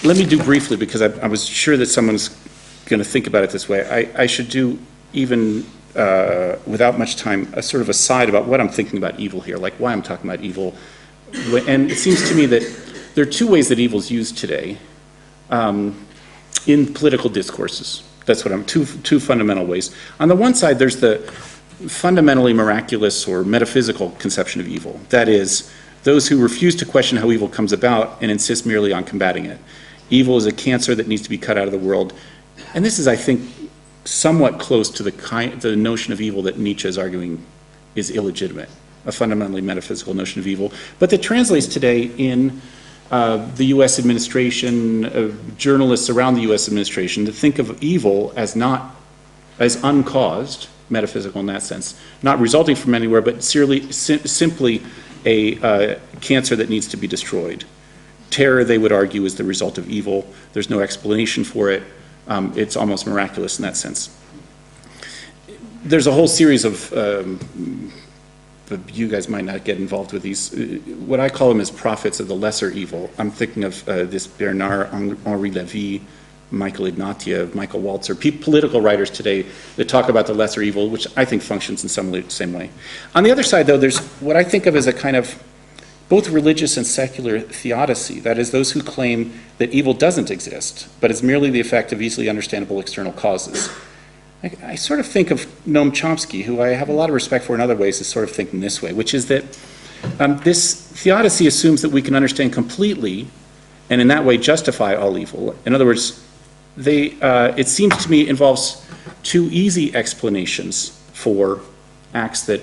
let me do briefly, because I was sure that someone's going to think about it this way. I should do, even without much time, a sort of aside about what I'm thinking about evil here, like why I'm talking about evil. And it seems to me that there are two ways that evil is used today in political discourses. That's what two fundamental ways. On the one side, there's the fundamentally miraculous or metaphysical conception of evil. That is, those who refuse to question how evil comes about and insist merely on combating it. Evil is a cancer that needs to be cut out of the world. And this is, I think, somewhat close to the notion of evil that Nietzsche is arguing is illegitimate, a fundamentally metaphysical notion of evil, but that translates today in the U.S. administration, journalists around the U.S. administration, to think of evil as uncaused, metaphysical in that sense, not resulting from anywhere, but simply a cancer that needs to be destroyed. Terror, they would argue, is the result of evil. There's no explanation for it. It's almost miraculous in that sense. There's a whole series of, you guys might not get involved with these, what I call them is prophets of the lesser evil. I'm thinking of this Bernard-Henri Lévy, Michael Ignatieff, Michael Walzer, political writers today that talk about the lesser evil, which I think functions in some same way. On the other side, though, there's what I think of as a kind of both religious and secular theodicy, that is, those who claim that evil doesn't exist, but is merely the effect of easily understandable external causes. I sort of think of Noam Chomsky, who I have a lot of respect for in other ways, as sort of thinking this way, which is that this theodicy assumes that we can understand completely and in that way justify all evil. In other words, it seems to me involves two easy explanations for acts that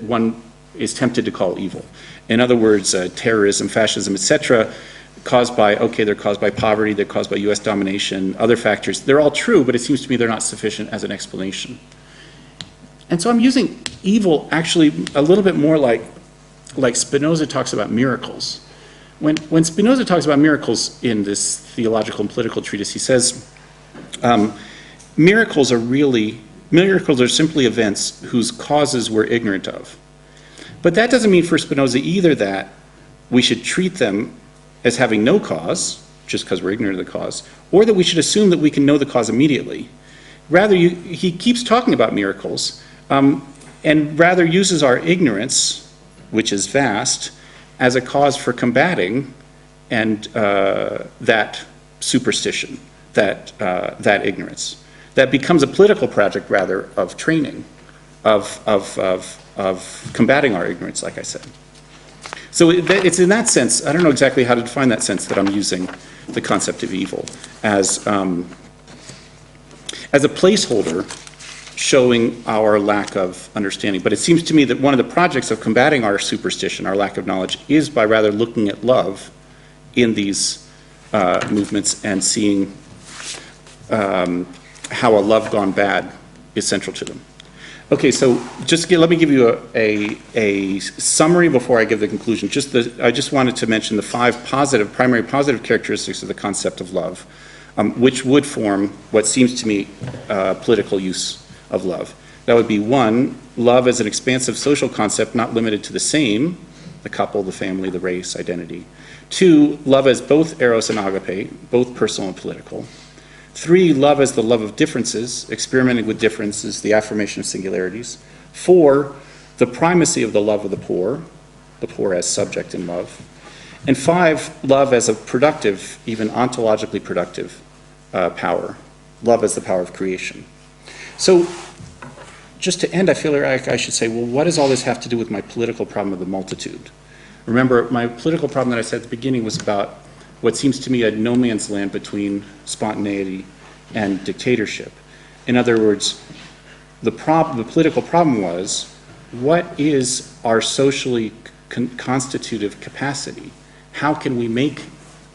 one is tempted to call evil. In other words, terrorism, fascism, etc., they're caused by poverty, they're caused by U.S. domination, other factors. They're all true, but it seems to me they're not sufficient as an explanation. And so I'm using evil actually a little bit more like Spinoza talks about miracles. When Spinoza talks about miracles in this theological and political treatise, he says, miracles are simply events whose causes we're ignorant of. But that doesn't mean for Spinoza either that we should treat them as having no cause, just because we're ignorant of the cause, or that we should assume that we can know the cause immediately. Rather, he keeps talking about miracles, and rather uses our ignorance, which is vast, as a cause for combating and that superstition, that ignorance. That becomes a political project, rather, of training, of combating our ignorance, like I said. So it's in that sense, I don't know exactly how to define that sense, that I'm using the concept of evil as a placeholder showing our lack of understanding. But it seems to me that one of the projects of combating our superstition, our lack of knowledge, is by rather looking at love in these movements and seeing how a love gone bad is central to them. Okay, so let me give you a summary before I give the conclusion. I just wanted to mention the five primary positive characteristics of the concept of love, which would form what seems to me political use of love. That would be 1, love as an expansive social concept not limited to the same, the couple, the family, the race, identity. 2, love as both eros and agape, both personal and political. 3, love as the love of differences, experimenting with differences, the affirmation of singularities. 4, the primacy of the love of the poor as subject in love. And 5, love as a productive, even ontologically productive power, love as the power of creation. So just to end, I feel like I should say, well, what does all this have to do with my political problem of the multitude? Remember, my political problem that I said at the beginning was about what seems to me a no man's land between spontaneity and dictatorship. In other words, the political problem was, what is our socially constitutive capacity? How can we make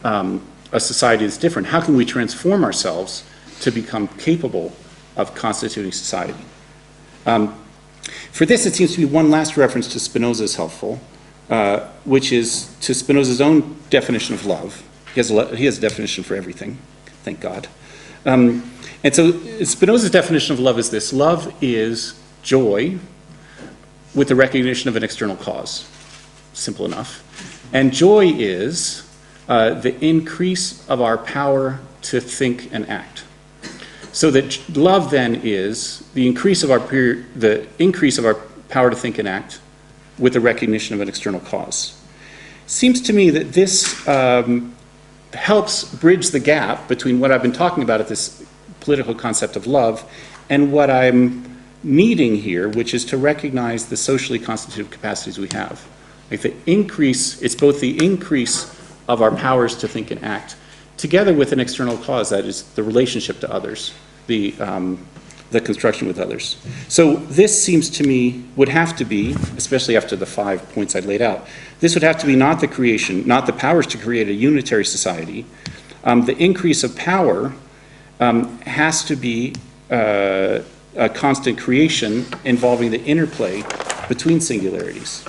a society that's different? How can we transform ourselves to become capable of constituting society? For this, it seems to me one last reference to Spinoza is helpful, which is to Spinoza's own definition of love. He has a definition for everything, thank God. And so Spinoza's definition of love is this: love is joy with the recognition of an external cause. Simple enough. And joy is the increase of our power to think and act. So that love then is the increase of our power to think and act with the recognition of an external cause. Seems to me that this helps bridge the gap between what I've been talking about at this political concept of love and what I'm needing here, which is to recognize the socially constitutive capacities we have. Like the increase, it's both the increase of our powers to think and act, together with an external cause, that is the relationship to others, the construction with others. So this seems to me would have to be, especially after the 5 points I laid out, this would have to be not the creation, not the powers to create a unitary society. The increase of power has to be a constant creation involving the interplay between singularities.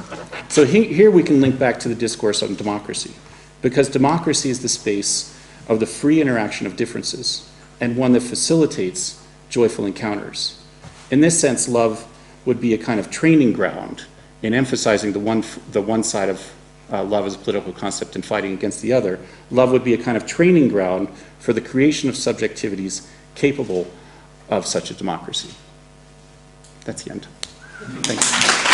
So here we can link back to the discourse on democracy, because democracy is the space of the free interaction of differences and one that facilitates joyful encounters. In this sense, love would be a kind of training ground in emphasizing the one side of love as a political concept and fighting against the other. Love would be a kind of training ground for the creation of subjectivities capable of such a democracy. That's the end. Thanks.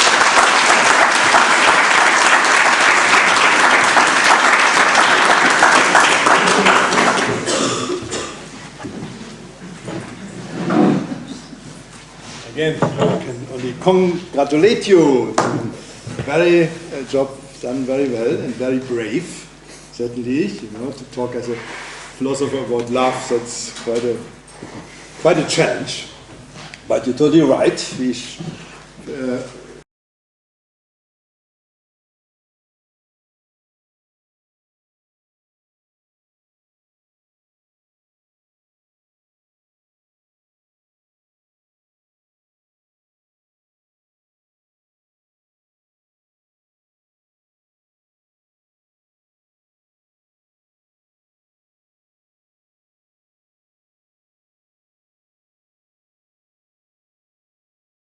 Again, I can only congratulate you. Very job done very well and very brave, certainly. To talk as a philosopher about love, that's quite a challenge. But you're totally right. We